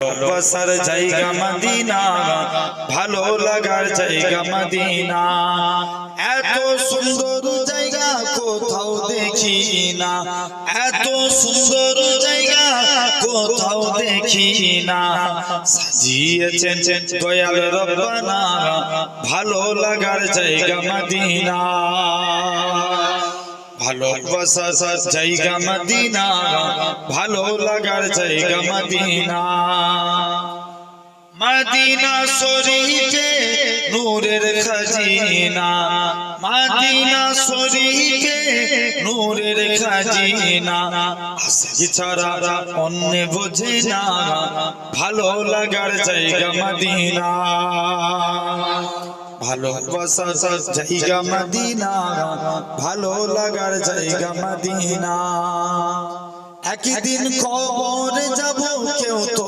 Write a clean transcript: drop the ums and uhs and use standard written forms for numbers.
বসার জায়গা মদিনা, ভালো লাগার জায়গা মদিনা। এত সুন্দর জায়গা কোথাও দেখি না, এত সুন্দর জায়গা কোথাও দেখি না। সাজিয়েছেন দয়াল রব্বানা, ভালো লাগার জায়গা মদিনা। ভালোবাসার জায়গা মদিনা, ভালো লাগার জায়গা মদিনা। মদিনা শরীফে নূরের খাজিনা, মদিনা শরীফে নূরের খাজিনা। ছাড়া অন্য বোঝে না, ভালো লাগার জায়গা মদিনা। ভালোবাসার জায়গা মদিনা, ভালো লাগার জায়গা মদিনা। একদিন কবরে যাব কেউ তো